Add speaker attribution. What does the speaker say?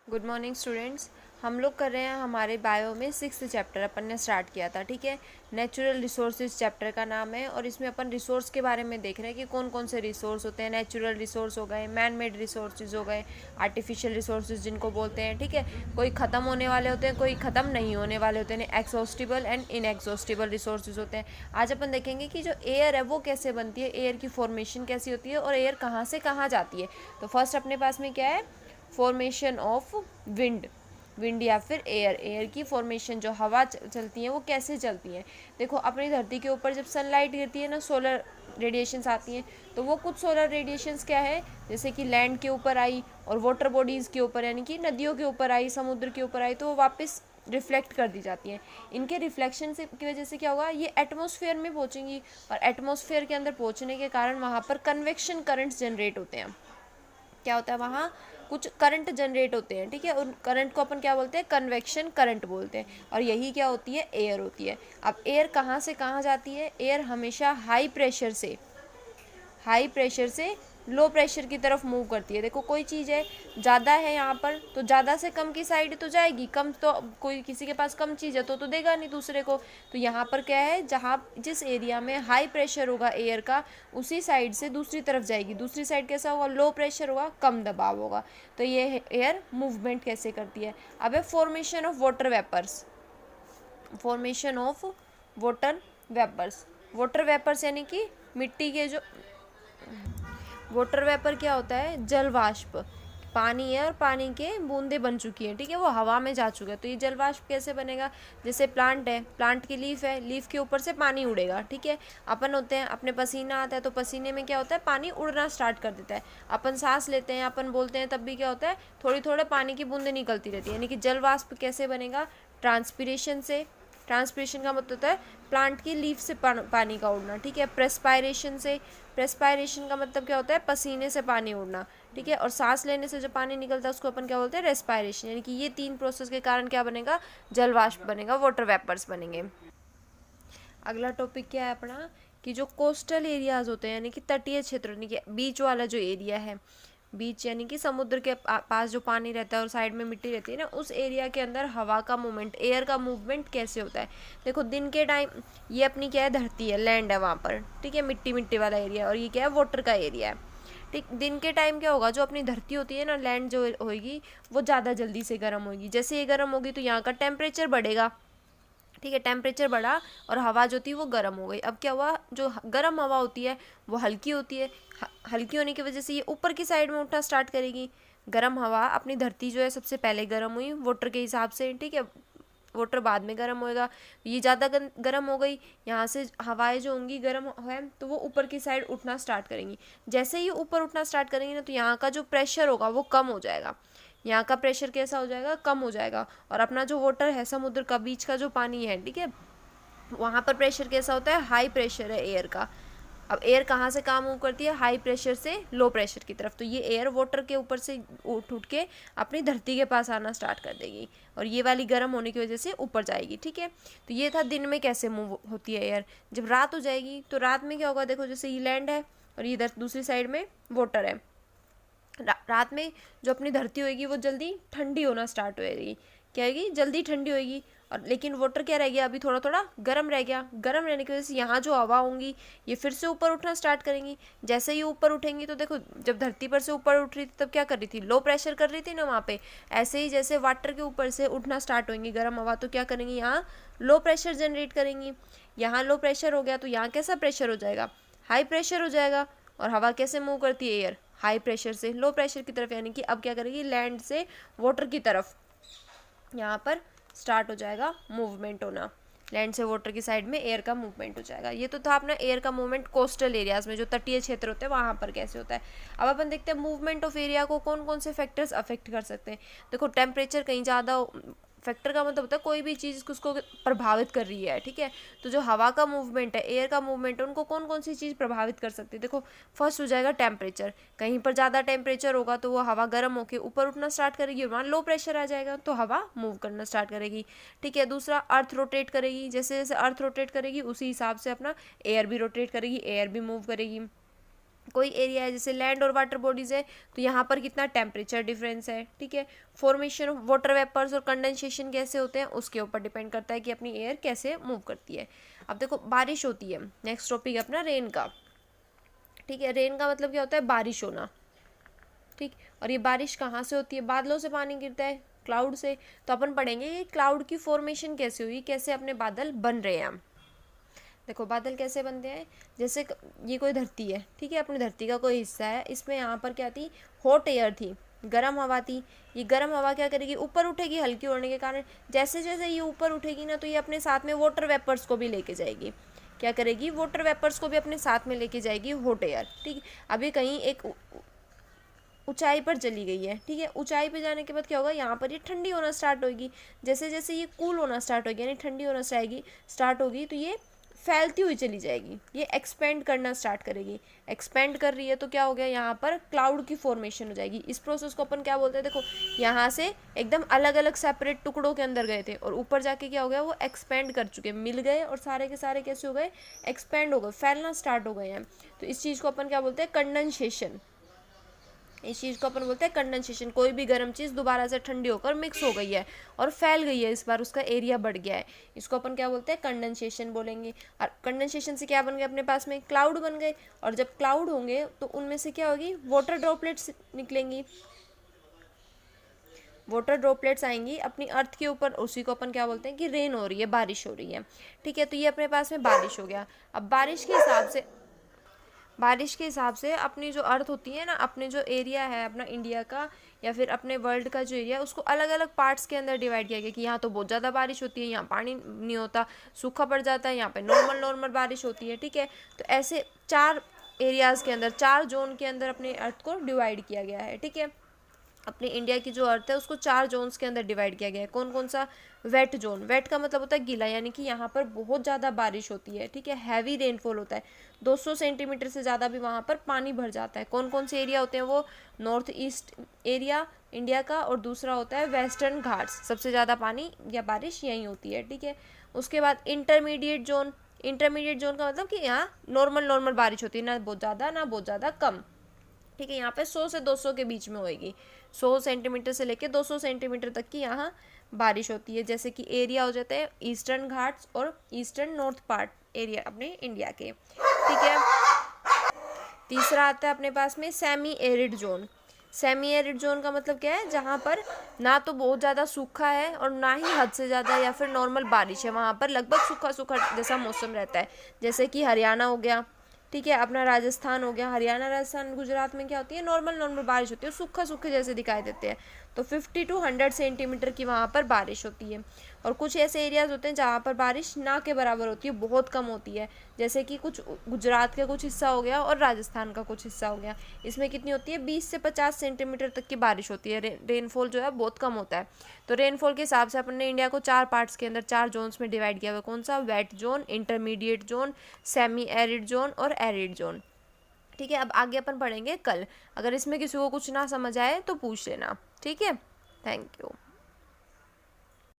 Speaker 1: Good morning students. हम लोग कर रहे हैं हमारे बायो में 6th चैप्टर अपन ने स्टार्ट किया था। ठीक है, नेचुरल रिसोर्सेज चैप्टर का नाम है और इसमें अपन रिसोर्स के बारे में देख रहे हैं कि कौन कौन से रिसोर्स होते हैं। नेचुरल रिसोर्स हो गए, मैन मेड रिसोर्सेज हो गए, आर्टिफिशियल रिसोर्सेज जिनको बोलते हैं। ठीक है, कोई ख़त्म होने वाले होते हैं, कोई ख़त्म नहीं होने वाले होते हैं। एक्सॉस्टिबल एंड इनएग्जॉस्टिबल रिसोर्सेज होते हैं। आज अपन देखेंगे कि जो एयर है वो कैसे बनती है, एयर की फॉर्मेशन कैसी होती है और एयर कहाँ से कहाँ जाती है। तो फर्स्ट अपने पास में क्या है, फॉर्मेशन ऑफ विंड या फिर एयर की फॉर्मेशन। जो हवा चलती है वो कैसे चलती हैं। देखो अपनी धरती के ऊपर जब सनलाइट गिरती है ना, सोलर रेडिएशंस आती हैं, तो वो कुछ सोलर रेडिएशंस क्या है, जैसे कि लैंड के ऊपर आई और वाटर बॉडीज़ के ऊपर यानी कि नदियों के ऊपर आई, समुद्र के ऊपर आई, तो वो वापस रिफ्लेक्ट कर दी जाती हैं। इनके रिफ्लेक्शन से की वजह से क्या होगा, ये एटमॉस्फेयर में पहुंचेंगी और एटमॉस्फेयर के अंदर पहुंचने के कारण वहाँ पर कन्वेक्शन करंट्स जनरेट होते हैं। क्या होता है, वहाँ कुछ करंट जनरेट होते हैं। ठीक है, उन करंट को अपन क्या बोलते हैं, कन्वेक्शन करंट बोलते हैं। और यही क्या होती है, एयर होती है। अब एयर कहाँ से कहाँ जाती है, एयर हमेशा हाई प्रेशर से लो प्रेशर की तरफ मूव करती है। देखो कोई चीज़ है, ज़्यादा है यहाँ पर तो ज़्यादा से कम की साइड तो जाएगी, कम तो कोई किसी के पास कम चीज़ है तो देगा नहीं दूसरे को। तो यहाँ पर क्या है, जहाँ जिस एरिया में हाई प्रेशर होगा एयर का, उसी साइड से दूसरी तरफ जाएगी। दूसरी साइड कैसा होगा, लो प्रेशर होगा, कम दबाव होगा। तो ये एयर मूवमेंट कैसे करती है। अब है formation of water vapours. Formation of water vapours water vapours यानी कि मिट्टी के जो वाटर वेपर क्या होता है, जल वाष्प। पानी है और पानी के बूंदे बन चुकी हैं। ठीक है, वो हवा में जा चुका है। तो ये जल वाष्प कैसे बनेगा, जैसे प्लांट है, प्लांट की लीफ है, लीफ के ऊपर से पानी उड़ेगा। ठीक है, अपन होते हैं, अपने पसीना आता है तो पसीने में क्या होता है, पानी उड़ना स्टार्ट कर देता है। अपन सांस लेते हैं, अपन बोलते हैं, तब भी क्या होता है, थोड़ी थोड़े पानी की बूंदें निकलती रहती है। यानी कि जल वाष्प कैसे बनेगा, ट्रांसपीरेशन से। ट्रांसपीरेशन का मतलब होता है प्लांट की लीफ से पानी का उड़ना। ठीक है, प्रेस्पायरेशन से। प्रेस्पायरेशन का मतलब क्या होता है, पसीने से पानी उड़ना। ठीक है, और सांस लेने से जो पानी निकलता है उसको अपन क्या बोलते हैं, रेस्पायरेशन। यानी कि ये 3 प्रोसेस के कारण क्या बनेगा, जल वाष्प बनेगा, वाटर वेपर्स बनेंगे। अगला टॉपिक क्या है अपना, कि जो कोस्टल एरियाज होते हैं यानी कि तटीय क्षेत्र, यानी कि बीच वाला जो एरिया है, बीच यानी कि समुद्र के पास जो पानी रहता है और साइड में मिट्टी रहती है ना, उस एरिया के अंदर हवा का मूवमेंट, एयर का मूवमेंट कैसे होता है। देखो दिन के टाइम ये अपनी क्या है, धरती है, लैंड है वहाँ पर। ठीक है, मिट्टी मिट्टी वाला एरिया, और ये क्या है, वाटर का एरिया है। ठीक, दिन के टाइम क्या होगा, जो अपनी धरती होती है ना, लैंड जो होगी वो ज़्यादा जल्दी से गर्म होगी। जैसे ये गर्म होगी तो यहाँ का टेम्परेचर बढ़ेगा। ठीक है, टेम्परेचर बढ़ा और हवा जो थी वो गर्म हो गई। अब क्या हुआ, जो गर्म हवा होती है वो हल्की होती है। हल्की होने की वजह से ये ऊपर की साइड में उठना स्टार्ट करेगी। गर्म हवा, अपनी धरती जो है सबसे पहले गर्म हुई वाटर के हिसाब से। ठीक है, वाटर बाद में गर्म होएगा, ये ज़्यादा गर्म हो गई, यहाँ से हवाएं जो होंगी गर्म है तो वो ऊपर की साइड उठना स्टार्ट करेंगी। जैसे ही ऊपर उठना स्टार्ट करेंगी ना, तो यहाँ का जो प्रेशर होगा वो कम हो जाएगा। यहाँ का प्रेशर कैसा हो जाएगा, कम हो जाएगा। और अपना जो वाटर है, समुद्र का बीच का जो पानी है, ठीक है, वहाँ पर प्रेशर कैसा होता है, हाई प्रेशर है एयर का। अब एयर कहाँ से काम मूव करती है, हाई प्रेशर से लो प्रेशर की तरफ। तो ये एयर वाटर के ऊपर से उठ उठ के अपनी धरती के पास आना स्टार्ट कर देगी और ये वाली गर्म होने की वजह से ऊपर जाएगी। ठीक है, तो ये था दिन में कैसे मूव होती है एयर। जब रात हो जाएगी तो रात में क्या होगा, देखो जैसे ये लैंड है और ये इधर दूसरी साइड में वाटर है। रात में जो अपनी धरती होगी वो जल्दी ठंडी होना स्टार्ट होएगी। क्या होगी, जल्दी ठंडी होएगी। और लेकिन वाटर क्या रह गया, अभी थोड़ा थोड़ा गर्म रह गया। गर्म रहने की वजह से यहाँ जो हवा होंगी ये फिर से ऊपर उठना स्टार्ट करेंगी। जैसे ही ऊपर उठेंगी तो देखो, जब धरती पर से ऊपर उठ रही थी तब क्या कर रही थी, लो प्रेशर कर रही थी ना वहाँ पे। ऐसे ही जैसे वाटर के ऊपर से उठना स्टार्ट होंगी गर्म हवा, तो क्या करेंगी, यहाँ लो प्रेशर जनरेट करेंगी। यहाँ लो प्रेशर हो गया तो यहाँ कैसा प्रेशर हो जाएगा, हाई प्रेशर हो जाएगा। और हवा कैसे मूव करती है, एयर हाई प्रेशर से लो प्रेशर की तरफ। यानी कि अब क्या करेगी, लैंड से वाटर की तरफ यहाँ पर स्टार्ट हो जाएगा मूवमेंट होना। लैंड से वाटर की साइड में एयर का मूवमेंट हो जाएगा। ये तो था अपना एयर का मूवमेंट कोस्टल एरियाज में, जो तटीय क्षेत्र होते हैं वहाँ पर कैसे होता है। अब अपन देखते हैं मूवमेंट ऑफ एरिया को कौन कौन से फैक्टर्स अफेक्ट कर सकते हैं। देखो टेम्परेचर कहीं ज़्यादा, फैक्टर का मतलब होता है कोई भी चीज़ उसको प्रभावित कर रही है। ठीक है, तो जो हवा का मूवमेंट है, एयर का मूवमेंट है, उनको कौन कौन सी चीज़ प्रभावित कर सकती है। देखो फर्स्ट हो जाएगा टेम्परेचर। कहीं पर ज़्यादा टेम्परेचर होगा तो वो हवा गर्म होकर ऊपर उठना स्टार्ट करेगी और वहाँ लो प्रेशर आ जाएगा तो हवा मूव करना स्टार्ट करेगी। ठीक है, दूसरा अर्थ रोटेट करेगी। जैसे जैसे अर्थ रोटेट करेगी उसी हिसाब से अपना एयर भी रोटेट करेगी, एयर भी मूव करेगी। कोई एरिया है जैसे लैंड और वाटर बॉडीज है तो यहाँ पर कितना टेम्परेचर डिफरेंस है, ठीक है। फॉर्मेशन ऑफ वाटर वेपर्स और कंडेंसेशन कैसे होते हैं उसके ऊपर डिपेंड करता है कि अपनी एयर कैसे मूव करती है। अब देखो बारिश होती है, नेक्स्ट टॉपिक अपना रेन का, ठीक है। रेन का मतलब क्या होता है, बारिश होना, ठीक। और ये बारिश कहाँ से होती है, बादलों से पानी गिरता है, क्लाउड से। तो अपन पढ़ेंगे कि क्लाउड की फॉर्मेशन कैसे हुई, कैसे अपने बादल बन रहे हैं। देखो बादल कैसे बनते हैं, जैसे ये कोई धरती है, ठीक है, अपनी धरती का कोई हिस्सा है, इसमें यहाँ पर क्या थी, हॉट एयर थी, गर्म हवा थी। ये गर्म हवा क्या करेगी, ऊपर उठेगी हल्की होने के कारण। जैसे जैसे ये ऊपर उठेगी ना तो ये अपने साथ में वाटर वेपर्स को भी लेके जाएगी। क्या करेगी, वाटर वेपर्स को भी अपने साथ में लेके जाएगी हॉट एयर, ठीक है। अभी कहीं एक ऊंचाई पर चली गई है, ठीक है। ऊंचाई पे जाने के बाद क्या होगा, यहाँ पर ये ठंडी होना स्टार्ट होगी। जैसे जैसे ये कूल होना स्टार्ट होगी, यानी ठंडी होना स्टार्ट होगी, तो ये फैलती हुई चली जाएगी, ये एक्सपेंड करना स्टार्ट करेगी। एक्सपेंड कर रही है तो क्या हो गया, यहाँ पर क्लाउड की फॉर्मेशन हो जाएगी। इस प्रोसेस को अपन क्या बोलते हैं, देखो यहाँ से एकदम अलग अलग सेपरेट टुकड़ों के अंदर गए थे और ऊपर जाके क्या हो गया, वो एक्सपेंड कर चुके, मिल गए और सारे के सारे कैसे हो गए, एक्सपेंड हो गए, फैलना स्टार्ट हो गए हैं। तो इस चीज़ को अपन क्या बोलते हैं, कंडेंसेशन। इस चीज़ को अपन बोलते हैं कंडेंसेशन। कोई भी गर्म चीज़ दोबारा से ठंडी होकर मिक्स हो गई है और फैल गई है, इस बार उसका एरिया बढ़ गया है, इसको अपन क्या बोलते हैं, कंडेंसेशन बोलेंगे। और कंडेंसेशन से क्या बन गया, अपने पास में क्लाउड बन गए। और जब क्लाउड होंगे तो उनमें से क्या होगी, वाटर ड्रॉपलेट्स निकलेंगी, वाटर ड्रॉपलेट्स आएंगी अपनी अर्थ के ऊपर, उसी को अपन क्या बोलते हैं कि रेन हो रही है, बारिश हो रही है, ठीक है। तो ये अपने पास में बारिश हो गया। अब बारिश के हिसाब से अपनी जो अर्थ होती है ना, अपने जो एरिया है अपना इंडिया का या फिर अपने वर्ल्ड का जो एरिया है, उसको अलग अलग पार्ट्स के अंदर डिवाइड किया गया कि यहाँ तो बहुत ज़्यादा बारिश होती है, यहाँ पानी नहीं होता, सूखा पड़ जाता है, यहाँ पे नॉर्मल नॉर्मल बारिश होती है, ठीक है। तो ऐसे 4 एरियाज़ के अंदर, 4 जोन के अंदर अपने अर्थ को डिवाइड किया गया है, ठीक है। अपनी इंडिया की जो अर्थ है उसको 4 जोन्स के अंदर डिवाइड किया गया है। कौन कौन सा, वेट जोन, वेट का मतलब होता है गीला, यानी कि यहाँ पर बहुत ज़्यादा बारिश होती है, ठीक है, हैवी रेनफॉल होता है, 200 सेंटीमीटर से ज़्यादा भी वहाँ पर पानी भर जाता है। कौन कौन से एरिया होते हैं वो, नॉर्थ ईस्ट एरिया इंडिया का, और दूसरा होता है वेस्टर्न घाट्स, सबसे ज़्यादा पानी या बारिश यहीं होती है, ठीक है। उसके बाद इंटरमीडिएट जोन, इंटरमीडिएट जोन का मतलब कि यहाँ नॉर्मल नॉर्मल बारिश होती है, ना बहुत ज़्यादा ना बहुत ज़्यादा कम, ठीक है। यहाँ पे 100 से 200 के बीच में होएगी, 100 सेंटीमीटर से लेके 200 सेंटीमीटर तक की यहाँ बारिश होती है। जैसे कि एरिया हो जाते हैं ईस्टर्न घाट्स और ईस्टर्न नॉर्थ पार्ट एरिया अपने इंडिया के, ठीक है। तीसरा आता है अपने पास में semi arid zone. Semi arid zone का मतलब क्या है, जहाँ पर ना तो बहुत ज़्यादा सूखा है और ना ही हद से ज़्यादा या फिर नॉर्मल बारिश है, वहाँ पर लगभग सूखा सूखा जैसा मौसम रहता है। जैसे कि हरियाणा हो गया, ठीक है, अपना राजस्थान हो गया, हरियाणा राजस्थान गुजरात में क्या होती है, नॉर्मल नॉर्मल बारिश होती है, सूखा सूखे जैसे दिखाई देते हैं। तो 50 to 100 सेंटीमीटर की वहाँ पर बारिश होती है। और कुछ ऐसे एरियाज़ होते हैं जहाँ पर बारिश ना के बराबर होती है, बहुत कम होती है, जैसे कि कुछ गुजरात का कुछ हिस्सा हो गया और राजस्थान का कुछ हिस्सा हो गया। इसमें कितनी होती है, 20 से 50 सेंटीमीटर तक की बारिश होती है, रेनफॉल जो है बहुत कम होता है। तो रेनफॉल के हिसाब से अपन ने इंडिया को 4 पार्ट्स के अंदर 4 जोन्स में डिवाइड किया हुआ, कौन सा, wet zone, intermediate zone, semi arid zone और एरिड जोन, ठीक है। अब आगे अपन पढ़ेंगे कल, अगर इसमें किसी को कुछ ना समझ आए तो पूछ लेना, ठीक है। Thank you.